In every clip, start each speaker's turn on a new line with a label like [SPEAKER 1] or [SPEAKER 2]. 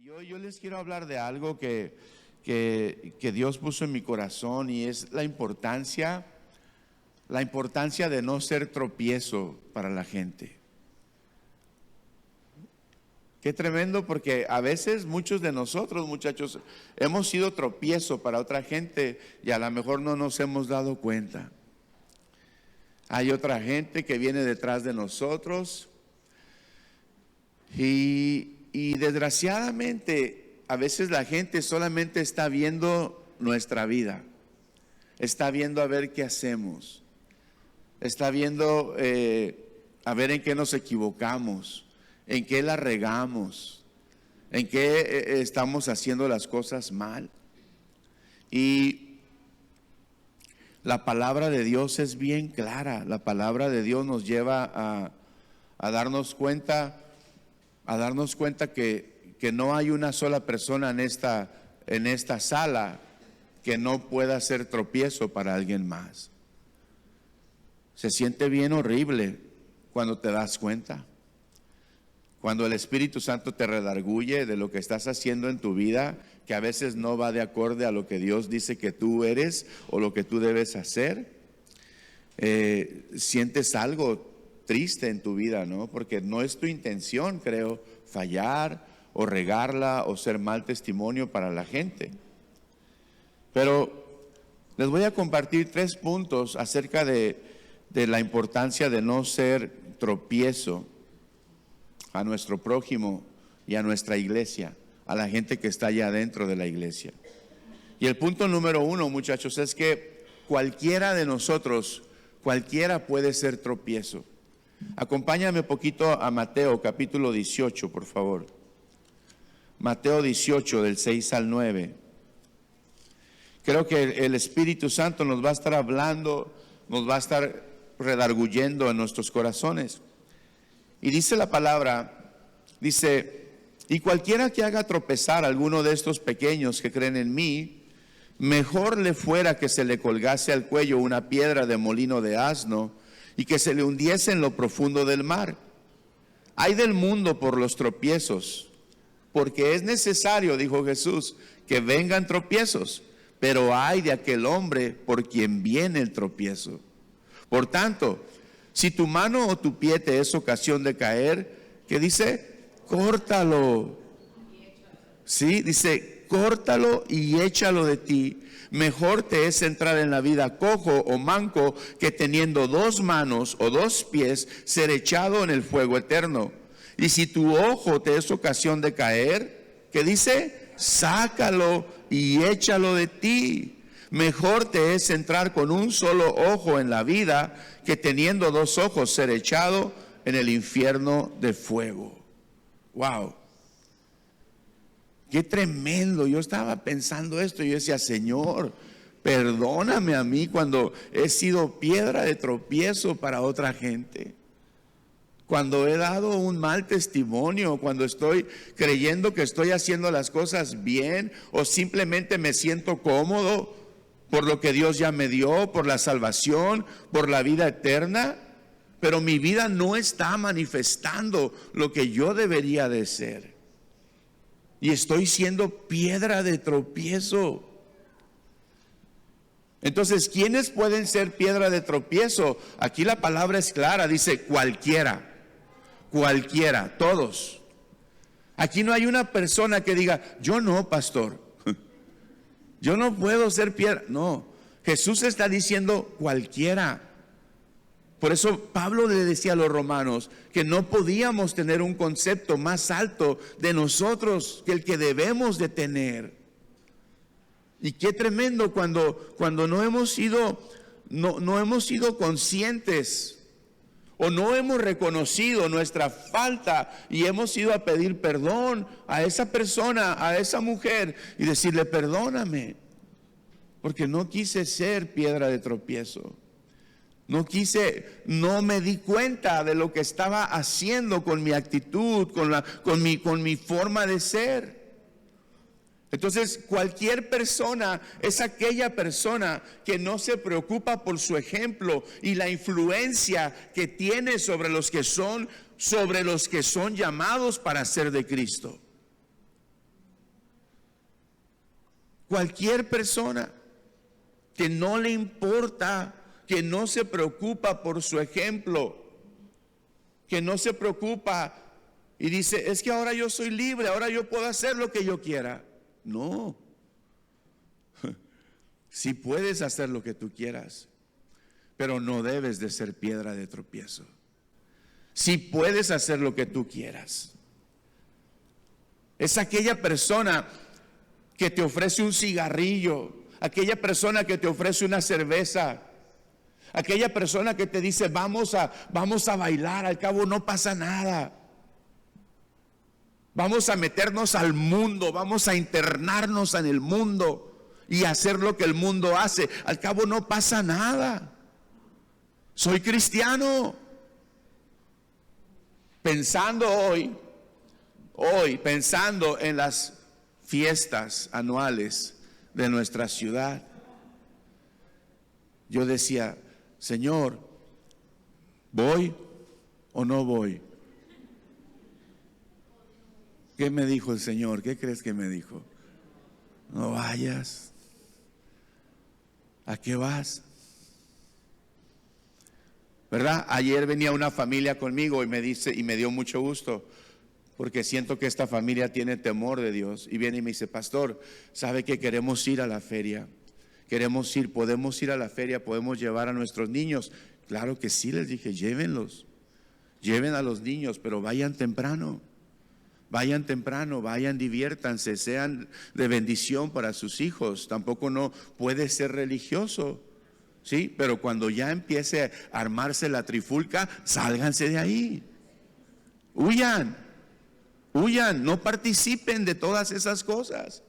[SPEAKER 1] Y hoy yo les quiero hablar de algo que Dios puso en mi corazón, y es la importancia de no ser tropiezo para la gente. Qué tremendo, porque a veces muchos de nosotros, muchachos, hemos sido tropiezo para otra gente y a lo mejor no nos hemos dado cuenta. Hay otra gente que viene detrás de nosotros y desgraciadamente a veces la gente solamente está viendo nuestra vida, está viendo a ver qué hacemos, está viendo a ver en qué nos equivocamos, en qué la regamos, en qué estamos haciendo las cosas mal. Y la palabra de Dios es bien clara. La palabra de Dios nos lleva a darnos cuenta, que no hay una sola persona en esta sala que no pueda ser tropiezo para alguien más. Se siente bien horrible cuando te das cuenta. Cuando el Espíritu Santo te redarguye de lo que estás haciendo en tu vida, que a veces no va de acorde a lo que Dios dice que tú eres o lo que tú debes hacer, sientes algo triste en tu vida, ¿no? Porque no es tu intención, creo, fallar o regarla o ser mal testimonio para la gente. Pero les voy a compartir 3 puntos acerca de la importancia de no ser tropiezo a nuestro prójimo y a nuestra iglesia, a la gente que está allá dentro de la iglesia. Y el punto número 1, muchachos, es que cualquiera de nosotros, cualquiera puede ser tropiezo. Acompáñame un poquito a Mateo capítulo 18, por favor. Mateo 18, del 6 al 9. Creo que el Espíritu Santo nos va a estar hablando, nos va a estar redarguyendo en nuestros corazones. Y dice la palabra, dice: y cualquiera que haga tropezar a alguno de estos pequeños que creen en mí, mejor le fuera que se le colgase al cuello una piedra de molino de asno y que se le hundiese en lo profundo del mar. Ay del mundo por los tropiezos, porque es necesario, dijo Jesús, que vengan tropiezos, pero ay de aquel hombre por quien viene el tropiezo. Por tanto, si tu mano o tu pie te es ocasión de caer, ¿qué dice? Córtalo. Sí, dice, córtalo y échalo de ti. Mejor te es entrar en la vida cojo o manco que teniendo 2 manos o 2 pies ser echado en el fuego eterno. Y si tu ojo te es ocasión de caer, ¿qué dice? Sácalo y échalo de ti. Mejor te es entrar con un solo ojo en la vida que teniendo 2 ojos ser echado en el infierno de fuego. Wow. Qué tremendo. Yo estaba pensando esto y yo decía: Señor, perdóname a mí cuando he sido piedra de tropiezo para otra gente, cuando he dado un mal testimonio, cuando estoy creyendo que estoy haciendo las cosas bien o simplemente me siento cómodo por lo que Dios ya me dio, por la salvación, por la vida eterna, pero mi vida no está manifestando lo que yo debería de ser. Y estoy siendo piedra de tropiezo. Entonces, ¿quiénes pueden ser piedra de tropiezo? Aquí la palabra es clara, dice cualquiera, todos. Aquí no hay una persona que diga: yo no, pastor, yo no puedo ser piedra. No, Jesús está diciendo cualquiera. Por eso Pablo le decía a los romanos que no podíamos tener un concepto más alto de nosotros que el que debemos de tener. Y qué tremendo cuando no hemos sido conscientes o no hemos reconocido nuestra falta y hemos ido a pedir perdón a esa persona, a esa mujer, y decirle: perdóname, porque no quise ser piedra de tropiezo. No me di cuenta de lo que estaba haciendo con mi actitud, con mi forma de ser. Entonces, cualquier persona es aquella persona que no se preocupa por su ejemplo y la influencia que tiene sobre los que son llamados para ser de Cristo. Cualquier persona que no le importa, que no se preocupa por su ejemplo, que no se preocupa y dice, es que ahora yo soy libre, ahora yo puedo hacer lo que yo quiera. No. Sí puedes hacer lo que tú quieras, pero no debes de ser piedra de tropiezo. Sí puedes hacer lo que tú quieras. Es aquella persona que te ofrece un cigarrillo, aquella persona que te ofrece una cerveza, aquella persona que te dice vamos a bailar, al cabo no pasa nada. Vamos a meternos al mundo, vamos a internarnos en el mundo y hacer lo que el mundo hace, al cabo no pasa nada. Soy cristiano. Pensando hoy pensando en las fiestas anuales de nuestra ciudad, yo decía, Señor, ¿voy o no voy? ¿Qué me dijo el Señor? ¿Qué crees que me dijo? No vayas. ¿A qué vas? ¿Verdad? Ayer venía una familia conmigo y me dice, y me dio mucho gusto, porque siento que esta familia tiene temor de Dios. Y viene y me dice, pastor, ¿sabe que queremos ir a la feria? Queremos ir, podemos ir a la feria, podemos llevar a nuestros niños. Claro que sí, les dije, llévenlos, lleven a los niños, pero vayan temprano, vayan, diviértanse, sean de bendición para sus hijos. Tampoco no puede ser religioso, ¿sí? Pero cuando ya empiece a armarse la trifulca, sálganse de ahí, huyan, no participen de todas esas cosas.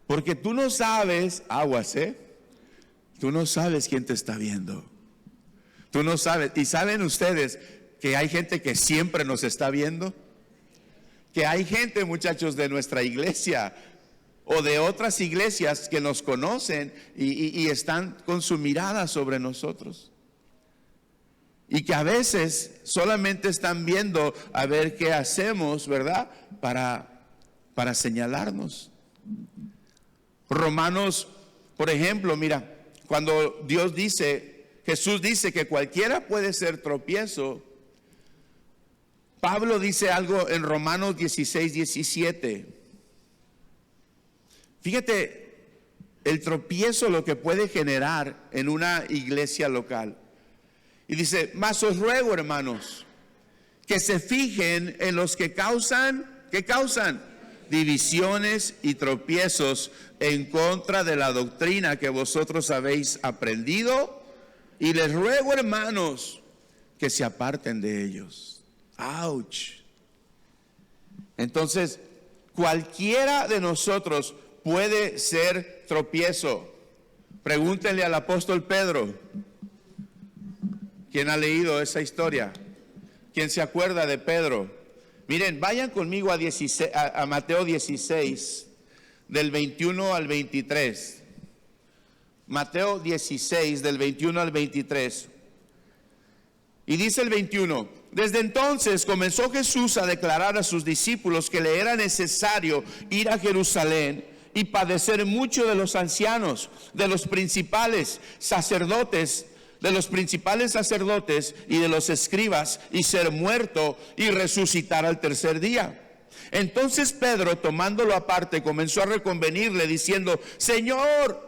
[SPEAKER 1] Porque tú no sabes, aguas, tú no sabes quién te está viendo. Tú no sabes. Y saben ustedes que hay gente que siempre nos está viendo. Que hay gente, muchachos, de nuestra iglesia o de otras iglesias que nos conocen y están con su mirada sobre nosotros. Y que a veces solamente están viendo a ver qué hacemos, ¿verdad? Para señalarnos. Romanos, por ejemplo, mira, cuando Jesús dice que cualquiera puede ser tropiezo, Pablo dice algo en Romanos 16:17. Fíjate el tropiezo, lo que puede generar en una iglesia local. Y dice, mas os ruego, hermanos, que se fijen en los que causan, ¿qué causan? Divisiones y tropiezos en contra de la doctrina que vosotros habéis aprendido, y les ruego, hermanos, que se aparten de ellos. ¡Auch! Entonces, cualquiera de nosotros puede ser tropiezo. Pregúntenle al apóstol Pedro. ¿Quién ha leído esa historia? ¿Quién se acuerda de Pedro? Miren, vayan conmigo a Mateo 16, del 21 al 23. Mateo 16, del 21 al 23. Y dice el 21, desde entonces comenzó Jesús a declarar a sus discípulos que le era necesario ir a Jerusalén y padecer mucho de los ancianos, de los principales sacerdotes y de los escribas, y ser muerto y resucitar al tercer día. Entonces Pedro, tomándolo aparte, comenzó a reconvenirle diciendo, Señor,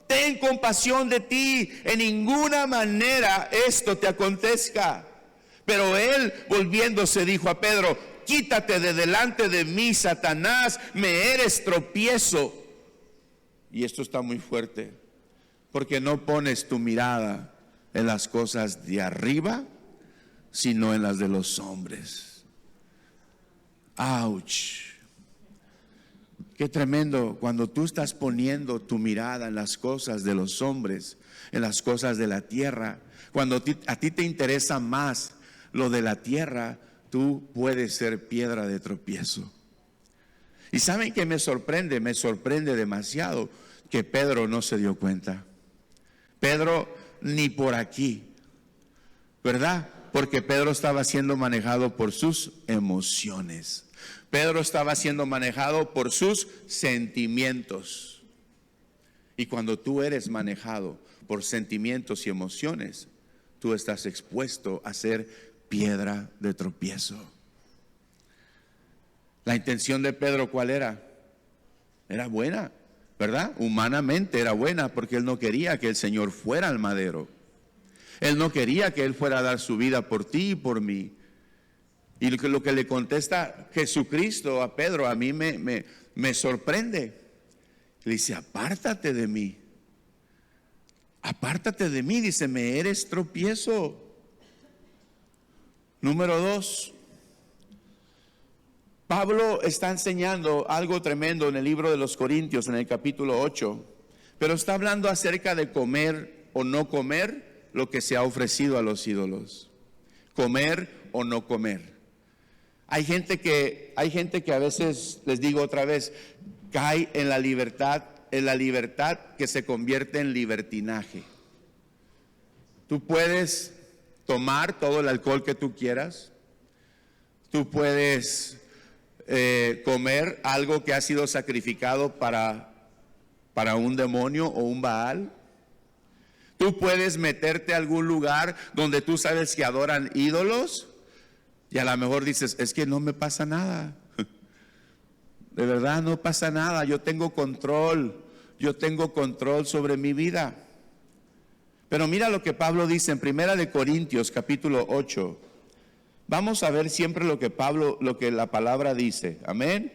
[SPEAKER 1] ten compasión de ti, en ninguna manera esto te acontezca. Pero él, volviéndose, dijo a Pedro, quítate de delante de mí, Satanás, me eres tropiezo. Y esto está muy fuerte, porque no pones tu mirada en las cosas de arriba, sino en las de los hombres. ¡Auch! Qué tremendo cuando tú estás poniendo tu mirada en las cosas de los hombres, en las cosas de la tierra. Cuando a ti te interesa más lo de la tierra, tú puedes ser piedra de tropiezo. Y ¿saben qué me sorprende? Me sorprende demasiado que Pedro no se dio cuenta. Pedro ni por aquí, ¿verdad? Porque Pedro estaba siendo manejado por sus emociones. Pedro estaba siendo manejado por sus sentimientos. Y cuando tú eres manejado por sentimientos y emociones, tú estás expuesto a ser piedra de tropiezo. La intención de Pedro, ¿cuál era? Era buena, ¿verdad? Humanamente era buena, porque él no quería que el Señor fuera al madero. Él no quería que él fuera a dar su vida por ti y por mí. Y lo que le contesta Jesucristo a Pedro, a mí me sorprende. Le dice, apártate de mí. Apártate de mí, dice, me eres tropiezo. Número 2. Pablo está enseñando algo tremendo en el libro de los Corintios, en el capítulo 8. Pero está hablando acerca de comer o no comer lo que se ha ofrecido a los ídolos. Comer o no comer. Hay gente que a veces, les digo otra vez, cae en la libertad que se convierte en libertinaje. Tú puedes tomar todo el alcohol que tú quieras. Tú puedes comer algo que ha sido sacrificado para un demonio o un Baal. Tú puedes meterte a algún lugar donde tú sabes que adoran ídolos. Y a lo mejor dices, es que no me pasa nada. De verdad no pasa nada. Yo tengo control sobre mi vida. Pero mira lo que Pablo dice en 1 Corintios capítulo 8. Vamos a ver siempre lo que la palabra dice. Amén.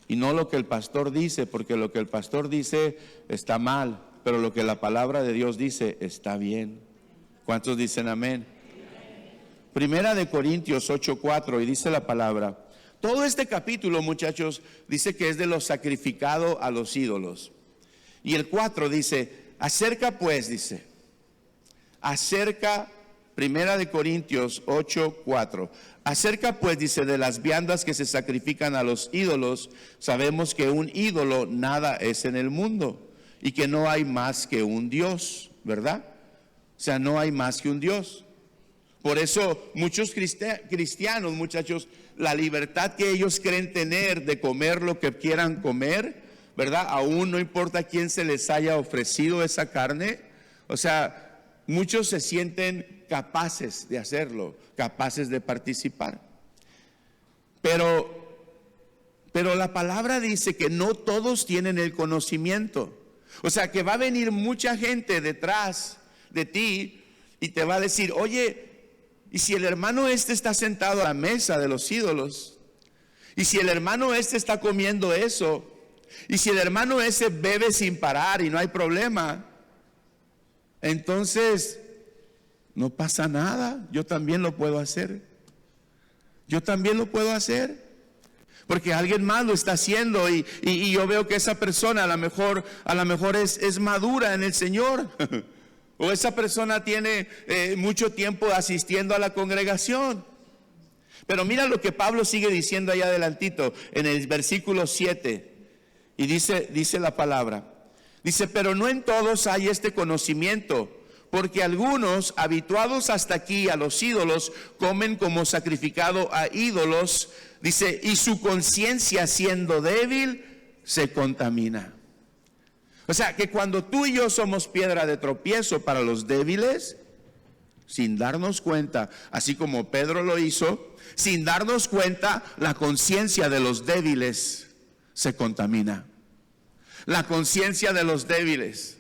[SPEAKER 1] Y no lo que el pastor dice, porque lo que el pastor dice está mal, pero lo que la palabra de Dios dice está bien. ¿Cuántos dicen amén? 1 Corintios 8:4, y dice la palabra. Todo este capítulo, muchachos, dice que es de lo sacrificado a los ídolos. Y el 4 dice, acerca pues, dice, 1 Corintios 8:4. Acerca pues, dice, de las viandas que se sacrifican a los ídolos, sabemos que un ídolo nada es en el mundo y que no hay más que un Dios, ¿verdad? O sea, no hay más que un Dios. Por eso muchos cristianos, muchachos, la libertad que ellos creen tener de comer lo que quieran comer, ¿verdad? Aún no importa quién se les haya ofrecido esa carne. O sea, muchos se sienten capaces de hacerlo, capaces de participar. Pero la palabra dice que no todos tienen el conocimiento. O sea, que va a venir mucha gente detrás de ti y te va a decir, oye, y si el hermano está sentado a la mesa de los ídolos, y si el hermano está comiendo eso, y si el hermano bebe sin parar y no hay problema, entonces no pasa nada. Yo también lo puedo hacer. Porque alguien más lo está haciendo y yo veo que esa persona a lo mejor es madura en el Señor. O esa persona tiene mucho tiempo asistiendo a la congregación. Pero mira lo que Pablo sigue diciendo allá adelantito en el versículo 7. Y dice la palabra. Dice, pero no en todos hay este conocimiento, porque algunos, habituados hasta aquí a los ídolos, comen como sacrificado a ídolos. Dice, y su conciencia siendo débil, se contamina. O sea, que cuando tú y yo somos piedra de tropiezo para los débiles, sin darnos cuenta, así como Pedro lo hizo, sin darnos cuenta, la conciencia de los débiles se contamina. La conciencia de los débiles.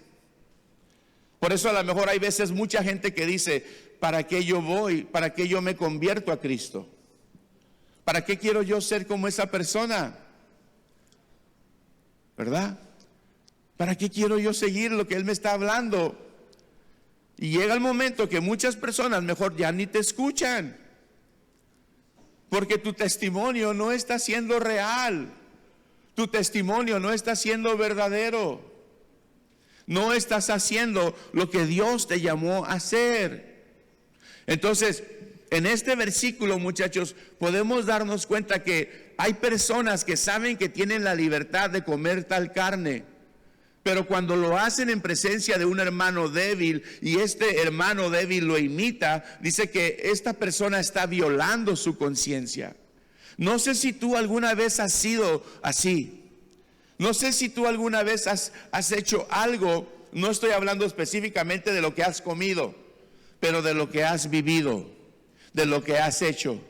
[SPEAKER 1] Por eso a lo mejor hay veces mucha gente que dice, ¿para qué yo voy? ¿Para qué yo me convierto a Cristo? ¿Para qué quiero yo ser como esa persona? ¿Verdad? ¿Para qué quiero yo seguir lo que Él me está hablando? Y llega el momento que muchas personas mejor ya ni te escuchan, porque tu testimonio no está siendo real. Tu testimonio no está siendo verdadero. No estás haciendo lo que Dios te llamó a hacer. Entonces, en este versículo, muchachos, podemos darnos cuenta que hay personas que saben que tienen la libertad de comer tal carne, pero cuando lo hacen en presencia de un hermano débil y este hermano débil lo imita, dice que esta persona está violando su conciencia. No sé si tú alguna vez has sido así. No sé si tú alguna vez has hecho algo, no estoy hablando específicamente de lo que has comido, pero de lo que has vivido, de lo que has hecho.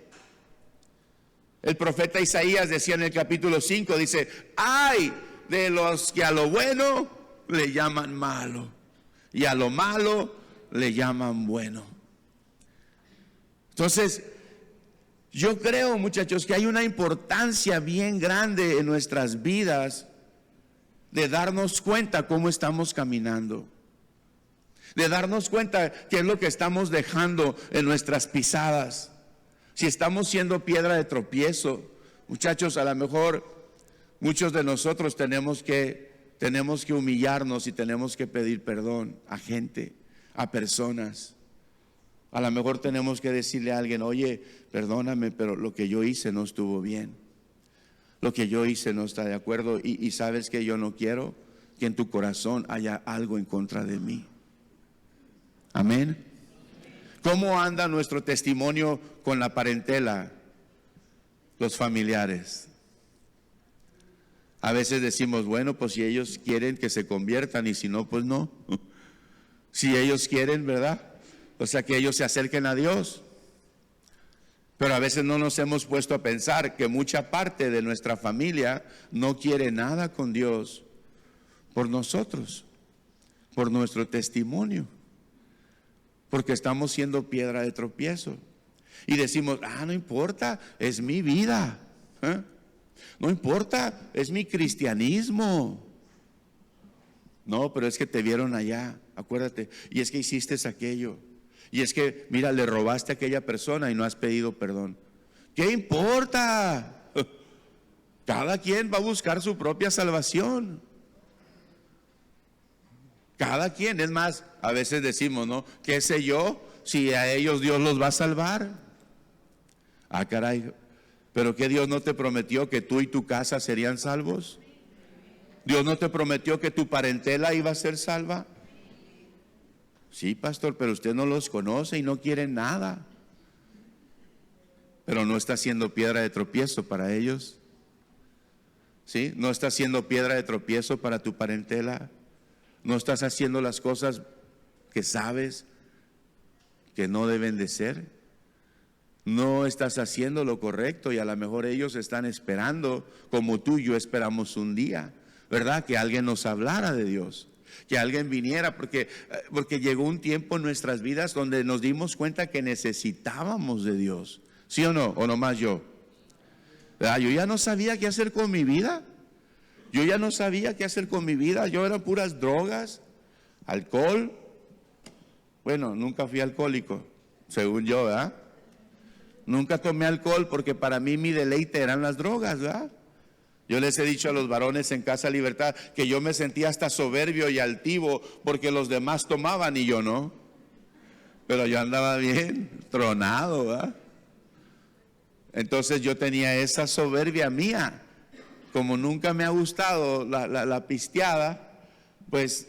[SPEAKER 1] El profeta Isaías decía en el capítulo 5, dice: ay de los que a lo bueno le llaman malo y a lo malo le llaman bueno. Entonces, yo creo, muchachos, que hay una importancia bien grande en nuestras vidas de darnos cuenta cómo estamos caminando, de darnos cuenta qué es lo que estamos dejando en nuestras pisadas. Si estamos siendo piedra de tropiezo, muchachos, a lo mejor muchos de nosotros tenemos que humillarnos y tenemos que pedir perdón a gente, a personas. A lo mejor tenemos que decirle a alguien: oye, perdóname, pero lo que yo hice no estuvo bien. Lo que yo hice no está de acuerdo, y sabes que yo no quiero que en tu corazón haya algo en contra de mí. Amén. ¿Cómo anda nuestro testimonio con la parentela, los familiares? A veces decimos: bueno, pues si ellos quieren que se conviertan, y si no, pues no. Si ellos quieren, ¿verdad? O sea, que ellos se acerquen a Dios. Pero a veces no nos hemos puesto a pensar que mucha parte de nuestra familia no quiere nada con Dios por nosotros, por nuestro testimonio, porque estamos siendo piedra de tropiezo. Y decimos: no importa, es mi vida, no importa, es mi cristianismo. No, pero es que te vieron allá, acuérdate, y es que hiciste aquello. Y es que, mira, le robaste a aquella persona y no has pedido perdón. ¿Qué importa? Cada quien va a buscar su propia salvación. Cada quien. Es más, a veces decimos, ¿no? ¿Qué sé yo? Si a ellos Dios los va a salvar. Caray. ¿Pero qué, Dios no te prometió que tú y tu casa serían salvos? ¿Dios no te prometió que tu parentela iba a ser salva? Sí, pastor, pero usted no los conoce y no quiere nada. Pero no está siendo piedra de tropiezo para ellos. ¿Sí? No está siendo piedra de tropiezo para tu parentela. No estás haciendo las cosas que sabes que no deben de ser. No estás haciendo lo correcto, y a lo mejor ellos están esperando, como tú y yo esperamos un día, ¿verdad? Que alguien nos hablara de Dios, que alguien viniera, porque llegó un tiempo en nuestras vidas donde nos dimos cuenta que necesitábamos de Dios. ¿Sí o no? ¿O nomás yo? Yo ya no sabía qué hacer con mi vida. Yo ya no sabía qué hacer con mi vida. Yo era puras drogas, alcohol. Bueno, nunca fui alcohólico, según yo, ¿verdad? Nunca tomé alcohol porque para mí mi deleite eran las drogas, ¿verdad? Yo les he dicho a los varones en Casa Libertad que yo me sentía hasta soberbio y altivo porque los demás tomaban y yo no. Pero yo andaba bien tronado, ¿verdad? Entonces yo tenía esa soberbia mía. Como nunca me ha gustado la pisteada, pues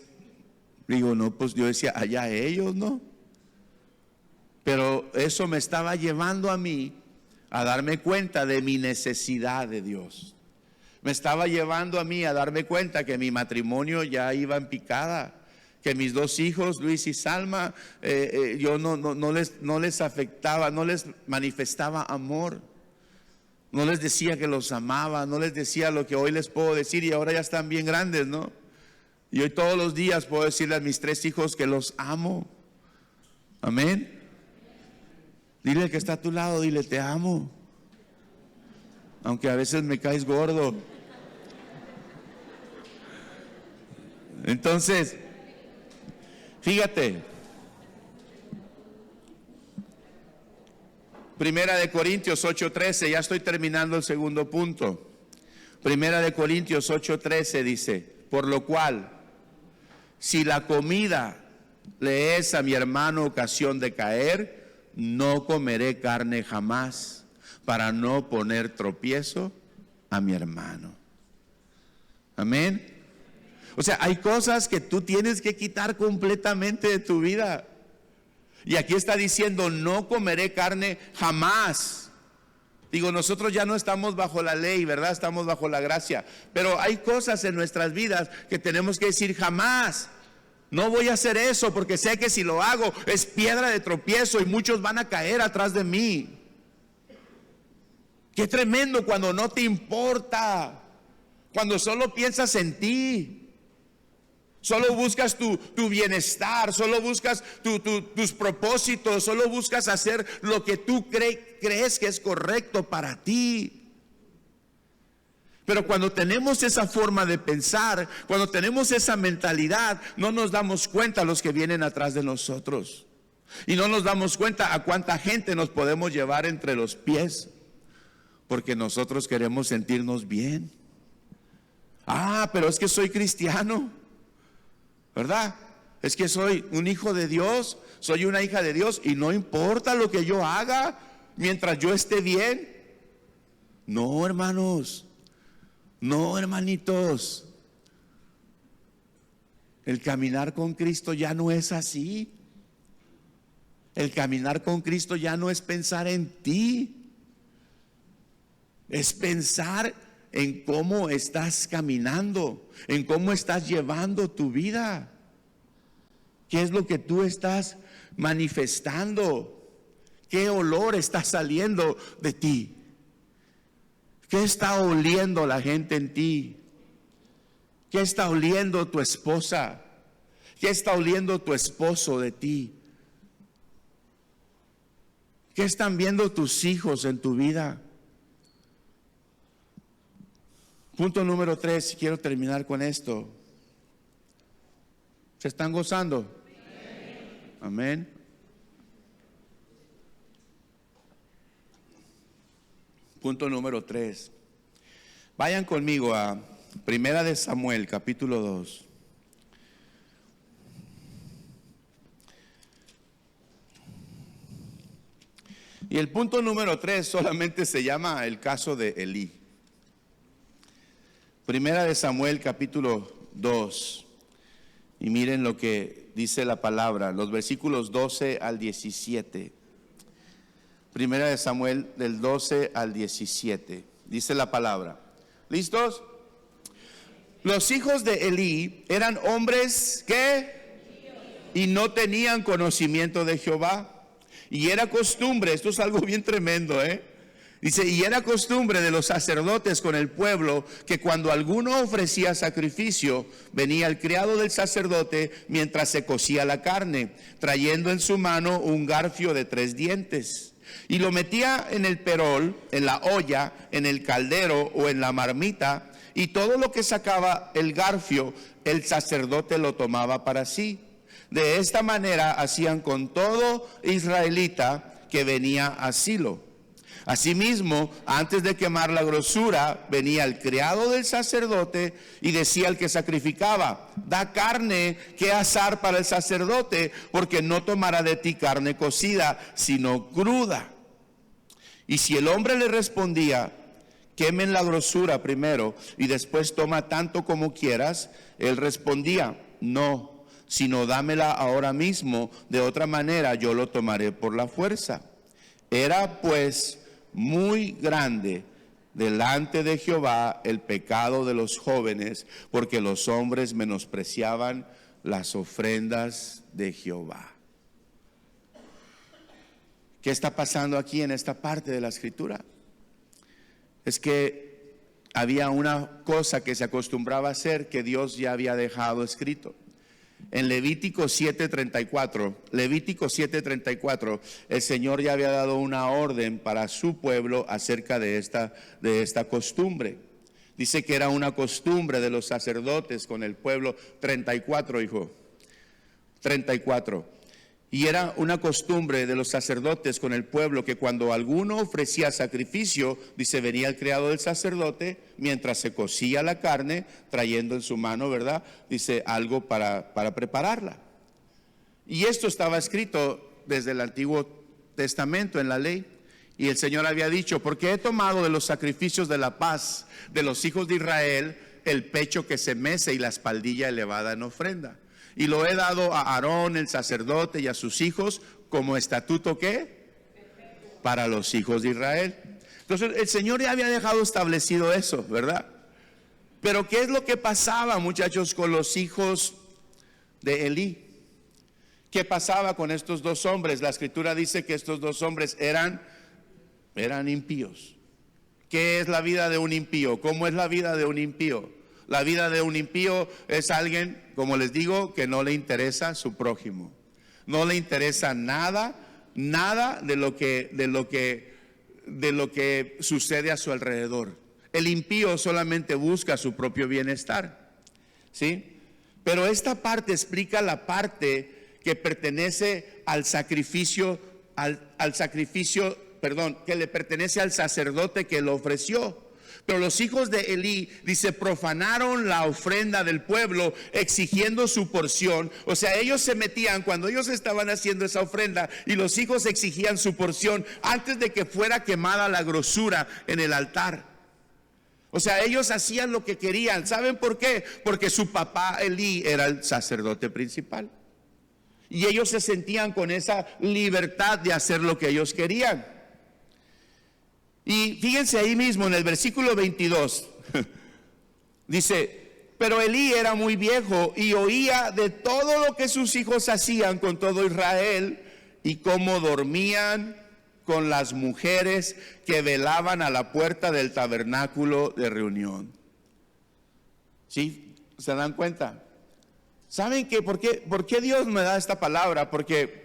[SPEAKER 1] digo, no, pues yo decía, allá ellos, ¿no? Pero eso me estaba llevando a mí a darme cuenta de mi necesidad de Dios. Me estaba llevando a mí a darme cuenta que mi matrimonio ya iba en picada, que mis dos hijos, Luis y Salma, yo no les afectaba, no les manifestaba amor. No les decía que los amaba, no les decía lo que hoy les puedo decir, y ahora ya están bien grandes, ¿no? Y hoy todos los días puedo decirle a mis tres hijos que los amo. Amén. Dile al que está a tu lado, dile, te amo. Aunque a veces me caes gordo. Entonces, fíjate. Primera de Corintios 8:13, ya estoy terminando el segundo punto. Primera de Corintios 8:13 dice: por lo cual, si la comida le es a mi hermano ocasión de caer, no comeré carne jamás, para no poner tropiezo a mi hermano. Amén. O sea, hay cosas que tú tienes que quitar completamente de tu vida. Y aquí está diciendo, no comeré carne jamás, Digo, nosotros ya no estamos bajo la ley, ¿verdad? Estamos bajo la gracia. Pero hay cosas en nuestras vidas que tenemos que decir: jamás, no voy a hacer eso, porque sé que si lo hago es piedra de tropiezo y muchos van a caer atrás de mí. Qué tremendo cuando no te importa, cuando solo piensas en ti. Solo buscas tu bienestar, solo buscas tus propósitos, solo buscas hacer lo que tú crees que es correcto para ti. Pero cuando tenemos esa forma de pensar, cuando tenemos esa mentalidad, no nos damos cuenta los que vienen atrás de nosotros. Y no nos damos cuenta a cuánta gente nos podemos llevar entre los pies, porque nosotros queremos sentirnos bien. Pero es que soy cristiano, ¿verdad? Es que soy un hijo de Dios, soy una hija de Dios, y no importa lo que yo haga mientras yo esté bien. No, hermanos, no, hermanitos. El caminar con Cristo ya no es así. El caminar con Cristo ya no es pensar en ti, es pensar en cómo estás caminando, en cómo estás llevando tu vida. ¿Qué es lo que tú estás manifestando? ¿Qué olor está saliendo de ti? ¿Qué está oliendo la gente en ti? ¿Qué está oliendo tu esposa? ¿Qué está oliendo tu esposo de ti? ¿Qué están viendo tus hijos en tu vida? Punto número 3, quiero terminar con esto. ¿Se están gozando? Amén. Punto número 3. Vayan conmigo a Primera de Samuel, capítulo 2. Y el punto número 3 solamente se llama el caso de Elí. Primera de Samuel, capítulo 2. Y miren lo que dice la palabra, los versículos 12 al 17. Primera de Samuel, del 12 al 17. Dice la palabra. ¿Listos? Los hijos de Elí eran hombres que y no tenían conocimiento de Jehová. Y era costumbre, esto es algo bien tremendo, Dice, y era costumbre de los sacerdotes con el pueblo que cuando alguno ofrecía sacrificio, venía el criado del sacerdote mientras se cocía la carne, trayendo en su mano un garfio de 3 dientes. Y lo metía en el perol, en la olla, en el caldero o en la marmita, y todo lo que sacaba el garfio, el sacerdote lo tomaba para sí. De esta manera hacían con todo israelita que venía a Silo. Asimismo, antes de quemar la grosura, venía el criado del sacerdote y decía al que sacrificaba: da carne que asar para el sacerdote, porque no tomará de ti carne cocida, sino cruda. Y si el hombre le respondía: quemen la grosura primero y después toma tanto como quieras, él respondía: no, sino dámela ahora mismo, de otra manera yo lo tomaré por la fuerza. Era pues muy grande delante de Jehová el pecado de los jóvenes, porque los hombres menospreciaban las ofrendas de Jehová. ¿Qué está pasando aquí en esta parte de la escritura? Es que había una cosa que se acostumbraba a hacer que Dios ya había dejado escrito. En Levítico 7:34, el Señor ya había dado una orden para su pueblo acerca de esta costumbre. Dice que era una costumbre de los sacerdotes con el pueblo. 34, hijo. 34. Y era una costumbre de los sacerdotes con el pueblo que cuando alguno ofrecía sacrificio, dice, venía el criado del sacerdote mientras se cocía la carne, trayendo en su mano, ¿verdad? Dice, algo para prepararla. Y esto estaba escrito desde el Antiguo Testamento en la ley. Y el Señor había dicho: porque he tomado de los sacrificios de la paz de los hijos de Israel el pecho que se mece y la espaldilla elevada en ofrenda. Y lo he dado a Aarón el sacerdote y a sus hijos como estatuto, ¿qué? Para los hijos de Israel. Entonces el Señor ya había dejado establecido eso, ¿verdad? Pero ¿qué es lo que pasaba, muchachos, con los hijos de Elí? ¿Qué pasaba con estos dos hombres? La escritura dice que estos dos hombres eran impíos. ¿Qué es la vida de un impío? ¿Cómo es la vida de un impío? La vida de un impío es alguien, como les digo, que no le interesa su prójimo. No le interesa nada de lo que sucede a su alrededor. El impío solamente busca su propio bienestar, ¿sí? Pero esta parte explica la parte que pertenece al sacrificio, que le pertenece al sacerdote que lo ofreció. Pero los hijos de Elí, dice, profanaron la ofrenda del pueblo exigiendo su porción. O sea, ellos se metían cuando ellos estaban haciendo esa ofrenda y los hijos exigían su porción antes de que fuera quemada la grosura en el altar. O sea, ellos hacían lo que querían. ¿Saben por qué? Porque su papá Elí era el sacerdote principal. Y ellos se sentían con esa libertad de hacer lo que ellos querían. Y fíjense ahí mismo en el versículo 22. Dice, pero Elí era muy viejo y oía de todo lo que sus hijos hacían con todo Israel y cómo dormían con las mujeres que velaban a la puerta del tabernáculo de reunión. ¿Sí? ¿Se dan cuenta? ¿Saben qué? ¿Por qué Dios me da esta palabra? Porque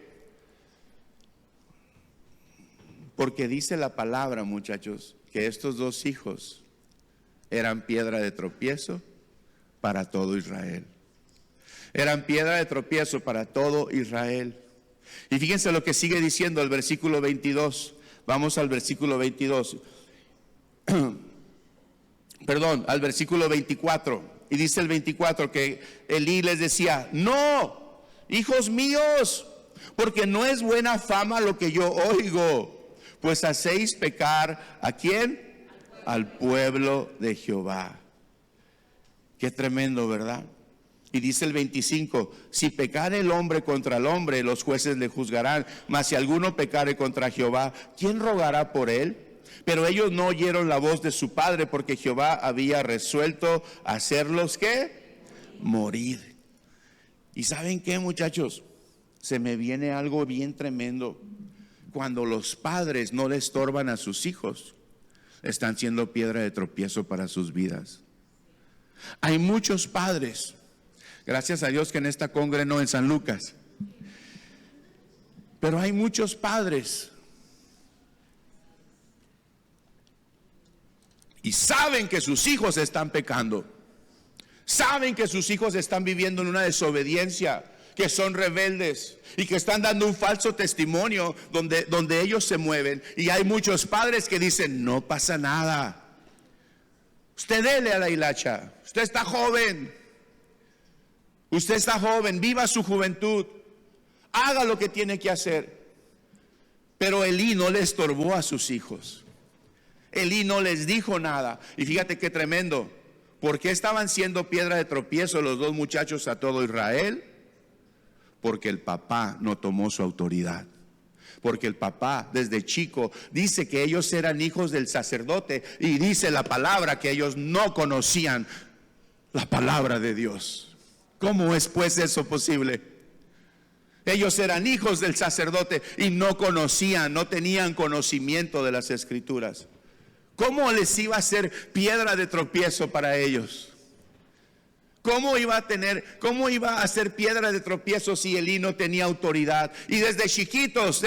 [SPEAKER 1] dice la palabra, muchachos, que estos dos hijos eran piedra de tropiezo para todo Israel. Eran piedra de tropiezo para todo Israel. Y fíjense lo que sigue diciendo el versículo 22. Vamos al versículo 22. Perdón, al versículo 24. Y dice el 24 que Elí les decía, no, hijos míos, porque no es buena fama lo que yo oigo, pues hacéis pecar, ¿a quién? Al pueblo de Jehová. Qué tremendo, ¿verdad? Y dice el 25, si pecare el hombre contra el hombre, los jueces le juzgarán, mas si alguno pecare contra Jehová, ¿quién rogará por él? Pero ellos no oyeron la voz de su padre, porque Jehová había resuelto hacerlos, ¿qué? Morir. ¿Y saben qué, muchachos? Se me viene algo bien tremendo. Cuando los padres no le estorban a sus hijos, están siendo piedra de tropiezo para sus vidas. Hay muchos padres, gracias a Dios que en esta congre no en San Lucas, pero hay muchos padres y saben que sus hijos están pecando, saben que sus hijos están viviendo en una desobediencia, que son rebeldes y que están dando un falso testimonio donde ellos se mueven. Y hay muchos padres que dicen, no pasa nada, usted dele a la hilacha, usted está joven, viva su juventud, haga lo que tiene que hacer. Pero Elí no le estorbó a sus hijos. Elí no les dijo nada. Y fíjate qué tremendo. ¿Por qué estaban siendo piedra de tropiezo los dos muchachos a todo Israel? Porque el papá no tomó su autoridad. Porque el papá desde chico dice que ellos eran hijos del sacerdote y dice la palabra que ellos no conocían la palabra de Dios. ¿Cómo es pues eso posible? Ellos eran hijos del sacerdote y no conocían, no tenían conocimiento de las escrituras. ¿Cómo les iba a ser piedra de tropiezo para ellos? ¿Cómo iba a ser piedra de tropiezo si Elí no tenía autoridad? Y desde chiquitos,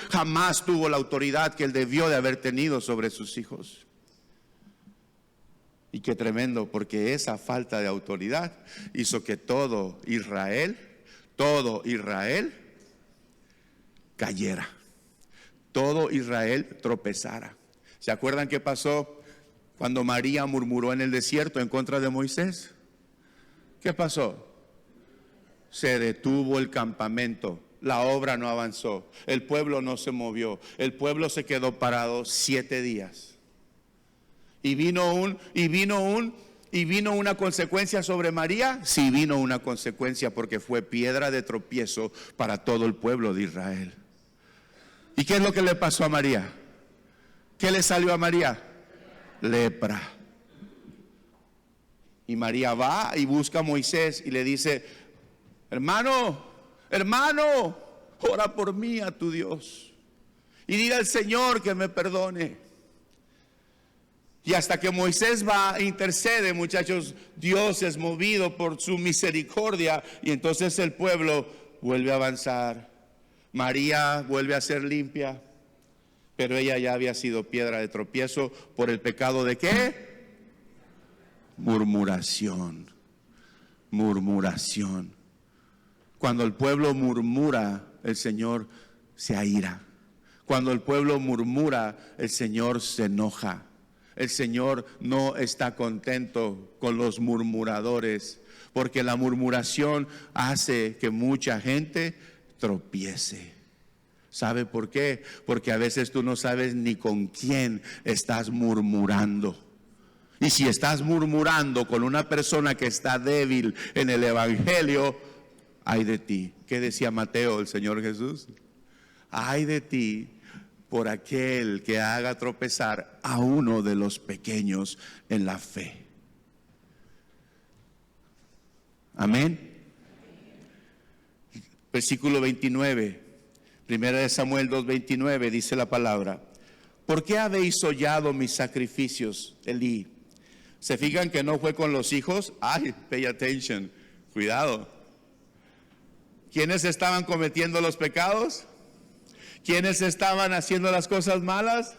[SPEAKER 1] jamás tuvo la autoridad que él debió de haber tenido sobre sus hijos. Y qué tremendo, porque esa falta de autoridad hizo que todo Israel cayera. Todo Israel tropezara. ¿Se acuerdan qué pasó cuando María murmuró en el desierto en contra de Moisés? ¿Qué pasó? Se detuvo el campamento, la obra no avanzó, el pueblo no se movió, el pueblo se quedó parado 7 días. ¿Y vino una consecuencia sobre María? Sí, vino una consecuencia, porque fue piedra de tropiezo para todo el pueblo de Israel. ¿Y qué es lo que le pasó a María? ¿Qué le salió a María? Lepra. Y María va y busca a Moisés y le dice: hermano, ora por mí a tu Dios y dile al Señor que me perdone. Y hasta que Moisés va e intercede, muchachos, Dios es movido por su misericordia y entonces el pueblo vuelve a avanzar. María vuelve a ser limpia, pero ella ya había sido piedra de tropiezo por el pecado de ¿qué? Murmuración. Cuando el pueblo murmura, el Señor se aira. Cuando el pueblo murmura, el Señor se enoja. El Señor no está contento con los murmuradores, porque la murmuración hace que mucha gente tropiece. ¿Sabe por qué? Porque a veces tú no sabes ni con quién estás murmurando. Y si estás murmurando con una persona que está débil en el evangelio, ay de ti. ¿Qué decía Mateo, el Señor Jesús? Ay de ti por aquel que haga tropezar a uno de los pequeños en la fe. Amén. Versículo 29, 1 Samuel 2:29, dice la palabra: ¿por qué habéis hollado mis sacrificios, Elí? ¿Se fijan que no fue con los hijos? Ay, pay attention, cuidado. ¿Quiénes estaban cometiendo los pecados? ¿Quiénes estaban haciendo las cosas malas?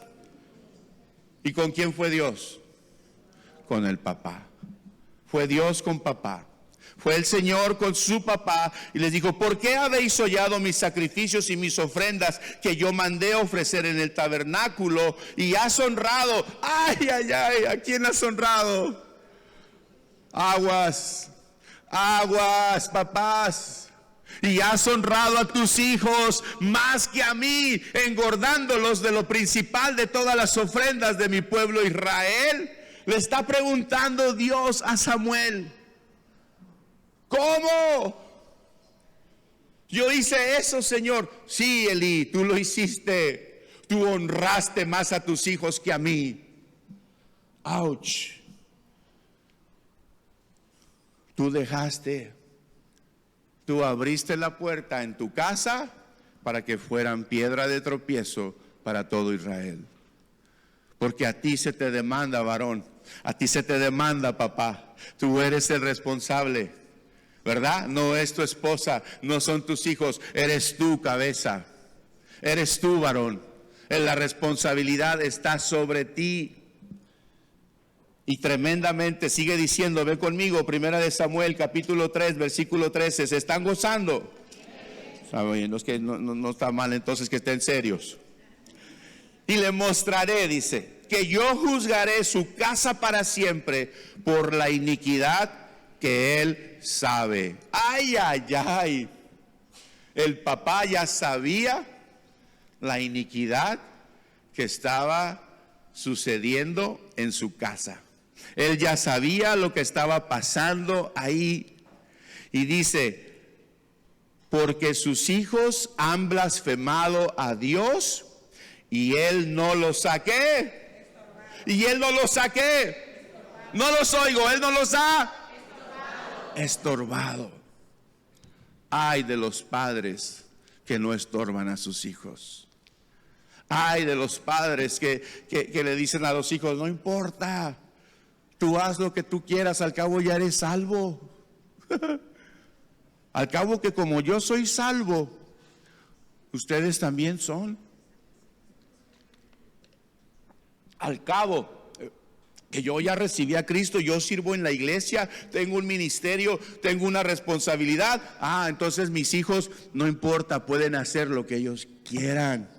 [SPEAKER 1] ¿Y con quién fue Dios? Con el papá. Fue Dios con papá. Fue el Señor con su papá y les dijo: ¿por qué habéis hollado mis sacrificios y mis ofrendas que yo mandé ofrecer en el tabernáculo? Y has honrado, ay, ¿a quién has honrado? Aguas, papás. Y has honrado a tus hijos más que a mí, engordándolos de lo principal de todas las ofrendas de mi pueblo Israel. Le está preguntando Dios a Samuel: ¿cómo? Yo hice eso, Señor. Sí, Elí, tú lo hiciste. Tú honraste más a tus hijos que a mí. Ouch. Tú abriste la puerta en tu casa para que fueran piedra de tropiezo para todo Israel. Porque a ti se te demanda, varón. A ti se te demanda, papá. Tú eres el responsable, ¿verdad? No es tu esposa, no son tus hijos, eres tú, cabeza. Eres tú, varón. La responsabilidad está sobre ti. Y tremendamente sigue diciendo, ve conmigo, 1 Samuel capítulo 3, versículo 13, ¿se están gozando? ¿Saben? No es que no está mal entonces que estén serios. Y le mostraré, dice, que yo juzgaré su casa para siempre por la iniquidad que él sabe. Ay, ay, ay. El papá ya sabía la iniquidad que estaba sucediendo en su casa. Él ya sabía lo que estaba pasando ahí. Y dice: porque sus hijos han blasfemado a Dios y él no los saqué. Y él no los saqué. No los oigo, él no los ha estorbado. Ay de los padres que no estorban a sus hijos. Ay de los padres que le dicen a los hijos: no importa, tú haz lo que tú quieras, al cabo ya eres salvo. Al cabo que como yo soy salvo, ustedes también son. Al cabo que yo ya recibí a Cristo, yo sirvo en la iglesia, tengo un ministerio, tengo una responsabilidad. Entonces mis hijos, no importa, pueden hacer lo que ellos quieran.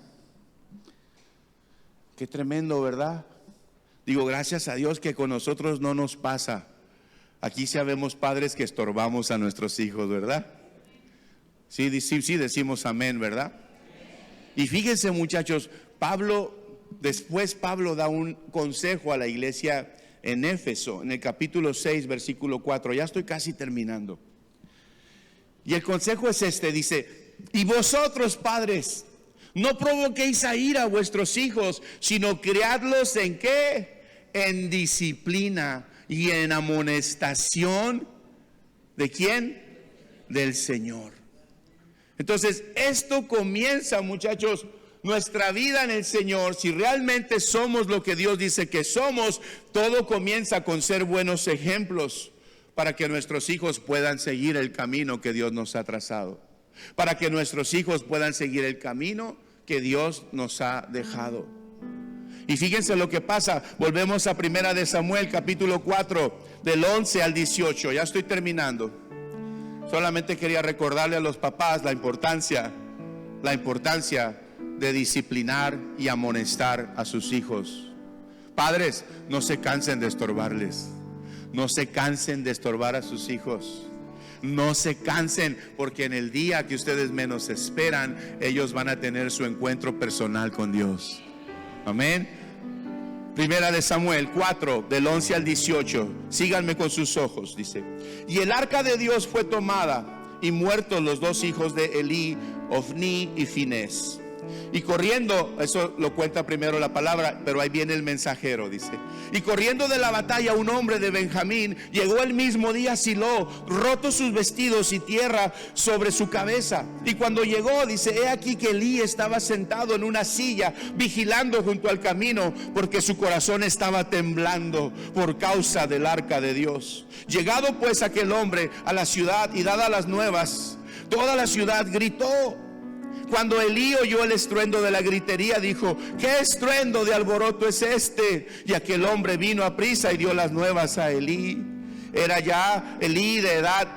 [SPEAKER 1] Qué tremendo, ¿verdad? Digo, gracias a Dios que con nosotros no nos pasa. Aquí sabemos padres que estorbamos a nuestros hijos, ¿verdad? Sí, decimos amén, ¿verdad? Y fíjense, muchachos, después Pablo da un consejo a la iglesia en Éfeso, en el capítulo 6, versículo 4. Ya estoy casi terminando. Y el consejo es este, dice: y vosotros, padres, No provoquéis a ira a vuestros hijos, sino criadlos ¿en qué? En disciplina y en amonestación. ¿De quién? Del Señor. Entonces, esto comienza, muchachos, nuestra vida en el Señor. Si realmente somos lo que Dios dice que somos, todo comienza con ser buenos ejemplos para que nuestros hijos puedan seguir el camino que Dios nos ha trazado, para que nuestros hijos puedan seguir el camino que Dios nos ha dejado. Y fíjense lo que pasa. Volvemos a Primera de Samuel, capítulo 4, del 11 al 18. Ya estoy terminando. Solamente quería recordarle a los papás la importancia de disciplinar y amonestar a sus hijos. Padres, no se cansen de estorbarles. No se cansen de estorbar a sus hijos. No se cansen, porque en el día que ustedes menos esperan, ellos van a tener su encuentro personal con Dios. Amén. Primera de Samuel 4, del 11 al 18. Síganme con sus ojos, dice. Y el arca de Dios fue tomada, y muertos los dos hijos de Elí, Ofni y Finés. Y corriendo, eso lo cuenta primero la palabra, pero ahí viene el mensajero, dice. Y corriendo de la batalla un hombre de Benjamín llegó el mismo día a Silo, rotos sus vestidos y tierra sobre su cabeza. Y cuando llegó, dice, he aquí que Elí estaba sentado en una silla, vigilando junto al camino, porque su corazón estaba temblando por causa del arca de Dios. Llegado pues aquel hombre a la ciudad y dadas las nuevas, toda la ciudad gritó. Cuando Elí oyó el estruendo de la gritería, dijo, ¿qué estruendo de alboroto es este? Y aquel hombre vino a prisa y dio las nuevas a Elí. Era ya Elí de edad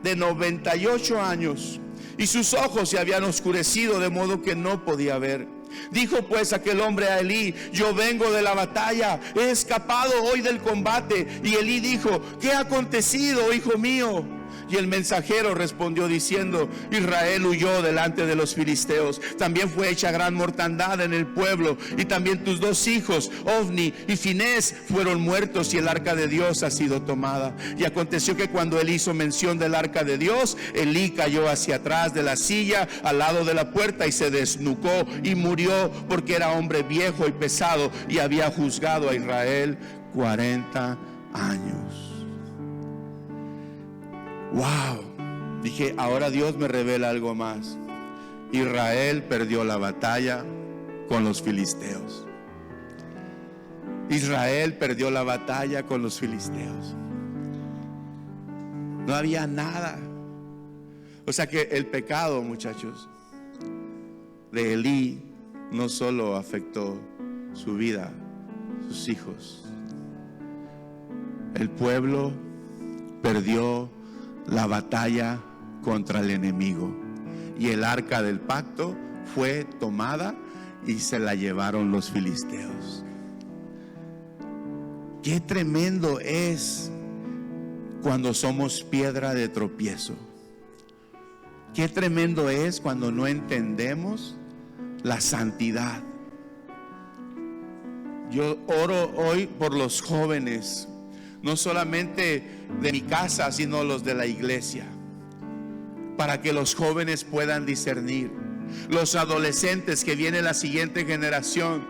[SPEAKER 1] de 98 años, y sus ojos se habían oscurecido de modo que no podía ver. Dijo pues aquel hombre a Elí, yo vengo de la batalla, he escapado hoy del combate. Y Elí dijo, ¿qué ha acontecido, hijo mío? Y el mensajero respondió diciendo, Israel huyó delante de los filisteos, también fue hecha gran mortandad en el pueblo, y también tus dos hijos, Ofni y Finés, fueron muertos, y el arca de Dios ha sido tomada. Y aconteció que cuando él hizo mención del arca de Dios, Elí cayó hacia atrás de la silla al lado de la puerta y se desnucó y murió, porque era hombre viejo y pesado y había juzgado a Israel 40 años. Wow, dije, ahora Dios me revela algo más. Israel perdió la batalla con los filisteos. Israel perdió la batalla con los filisteos. No había nada. O sea que el pecado, muchachos, de Elí no solo afectó su vida, sus hijos. El pueblo perdió la batalla contra el enemigo, y el arca del pacto fue tomada y se la llevaron los filisteos. Qué tremendo es cuando somos piedra de tropiezo. Qué tremendo es cuando no entendemos la santidad. Yo oro hoy por los jóvenes, no solamente de mi casa, sino los de la iglesia, para que los jóvenes puedan discernir, los adolescentes que viene la siguiente generación,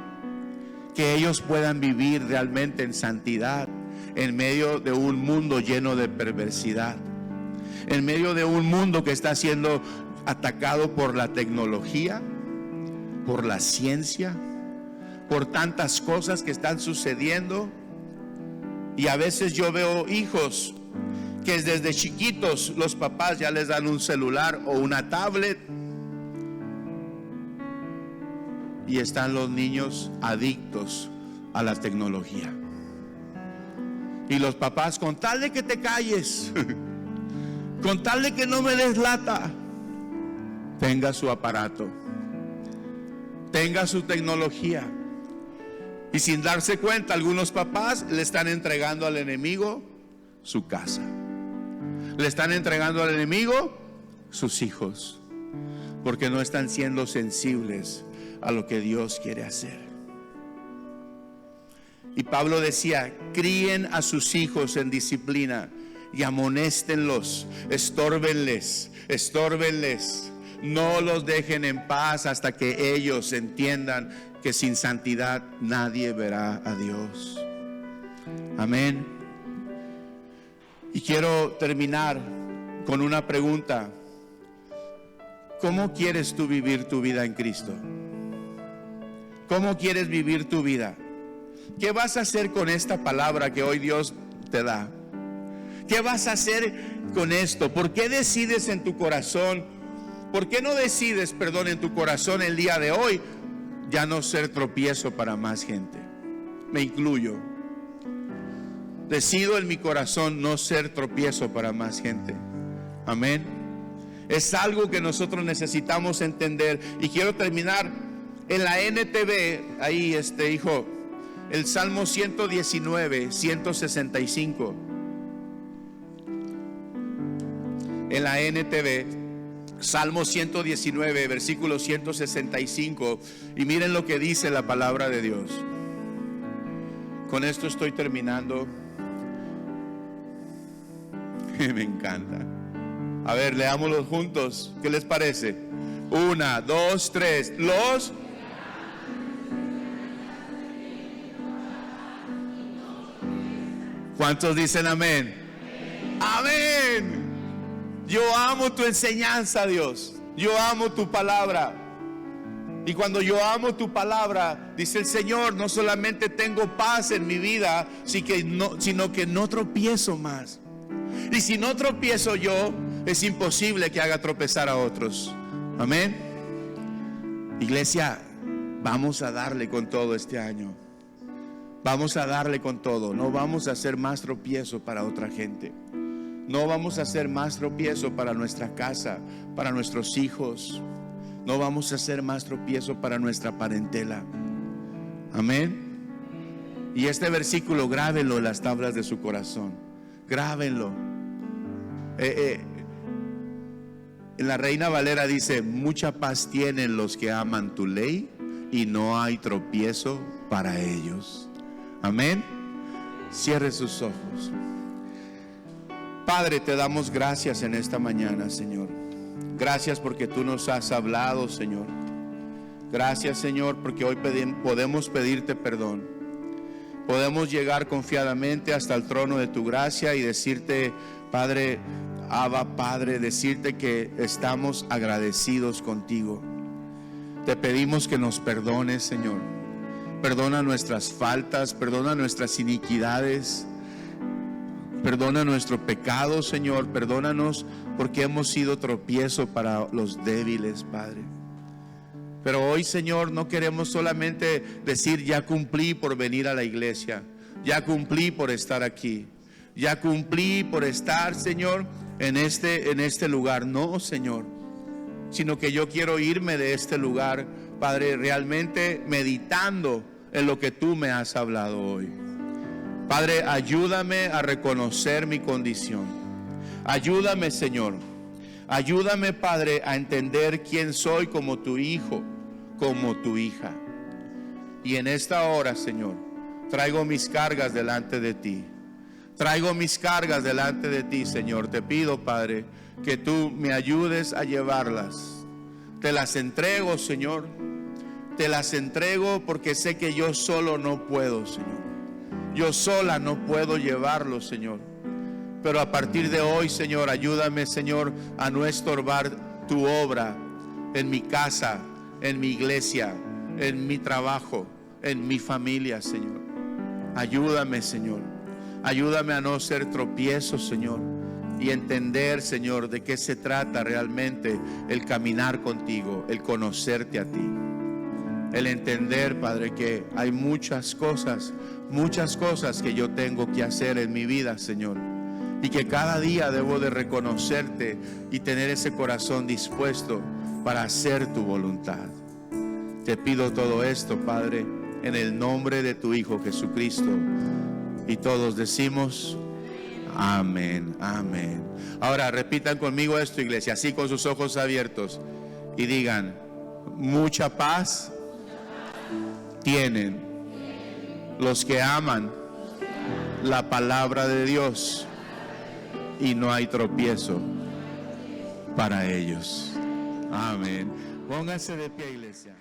[SPEAKER 1] que ellos puedan vivir realmente en santidad en medio de un mundo lleno de perversidad, en medio de un mundo que está siendo atacado por la tecnología, por la ciencia, por tantas cosas que están sucediendo. Y a veces yo veo hijos que desde chiquitos los papás ya les dan un celular o una tablet, y están los niños adictos a la tecnología. Y los papás, con tal de que te calles, con tal de que no me des lata, tenga su aparato, tenga su tecnología. Y sin darse cuenta, algunos papás le están entregando al enemigo su casa, le están entregando al enemigo sus hijos, porque no están siendo sensibles a lo que Dios quiere hacer. Y Pablo decía, críen a sus hijos en disciplina y amonéstenlos, estórbenles, no los dejen en paz hasta que ellos entiendan que sin santidad nadie verá a Dios. Amén. Y quiero terminar con una pregunta. ¿Cómo quieres tú vivir tu vida en Cristo? ¿Cómo quieres vivir tu vida? ¿Qué vas a hacer con esta palabra que hoy Dios te da? ¿Qué vas a hacer con esto? ¿Por qué decides en tu corazón? ¿Por qué no decides, en tu corazón el día de hoy ya no ser tropiezo para más gente? Me incluyo. Decido en mi corazón no ser tropiezo para más gente. Amén. Es algo que nosotros necesitamos entender. Y quiero terminar en la NTV, ahí hijo, el Salmo 119, 165. En la NTV, Salmo 119, versículo 165. Y miren lo que dice la palabra de Dios. Con esto estoy terminando. Me encanta. A ver, leámoslo juntos. ¿Qué les parece? 1, 2, 3. Los... ¿Cuántos dicen amén? Amén. Yo amo tu enseñanza, Dios. Yo amo tu palabra. Y cuando yo amo tu palabra, dice el Señor, no solamente tengo paz en mi vida, sino que no tropiezo más. Y si no tropiezo yo, es imposible que haga tropezar a otros. Amén. Iglesia, vamos a darle con todo este año. Vamos a darle con todo. No vamos a hacer más tropiezo para otra gente. No vamos a hacer más tropiezo para nuestra casa, para nuestros hijos. No vamos a hacer más tropiezo para nuestra parentela. Amén. Y este versículo, grábenlo en las tablas de su corazón. Grábenlo. En la Reina Valera dice: mucha paz tienen los que aman tu ley y no hay tropiezo para ellos. Amén. Cierre sus ojos. Padre, te damos gracias en esta mañana, Señor. Gracias porque tú nos has hablado, Señor. Gracias, Señor, porque hoy podemos pedirte perdón. Podemos llegar confiadamente hasta el trono de tu gracia y decirte, Padre, Abba, Padre, decirte que estamos agradecidos contigo. Te pedimos que nos perdones, Señor. Perdona nuestras faltas, perdona nuestras iniquidades. Perdona nuestro pecado, Señor. Perdónanos porque hemos sido tropiezo para los débiles, Padre. Pero hoy, Señor, no queremos solamente decir ya cumplí por venir a la iglesia, ya cumplí por estar aquí, ya cumplí por estar, Señor, en este lugar. No, Señor, sino que yo quiero irme de este lugar, Padre, realmente meditando en lo que tú me has hablado hoy. Padre, ayúdame a reconocer mi condición. Ayúdame, Señor. Ayúdame, Padre, a entender quién soy como tu hijo, como tu hija. Y en esta hora, Señor, traigo mis cargas delante de ti. Traigo mis cargas delante de ti, Señor. Te pido, Padre, que tú me ayudes a llevarlas. Te las entrego, Señor. Te las entrego porque sé que yo solo no puedo, Señor. Yo sola no puedo llevarlo, Señor. Pero a partir de hoy, Señor, ayúdame, Señor, a no estorbar tu obra en mi casa, en mi iglesia, en mi trabajo, en mi familia, Señor. Ayúdame, Señor. Ayúdame a no ser tropiezo, Señor, y entender, Señor, de qué se trata realmente el caminar contigo, el conocerte a ti. El entender, Padre, que hay muchas cosas que yo tengo que hacer en mi vida, Señor, y que cada día debo de reconocerte y tener ese corazón dispuesto para hacer tu voluntad. Te pido todo esto, Padre, en el nombre de tu Hijo Jesucristo. Y todos decimos amén, amén. Ahora repitan conmigo esto, iglesia, así con sus ojos abiertos, y digan: mucha paz tienen los que aman la palabra de Dios y no hay tropiezo para ellos. Amén. Pónganse de pie, iglesia.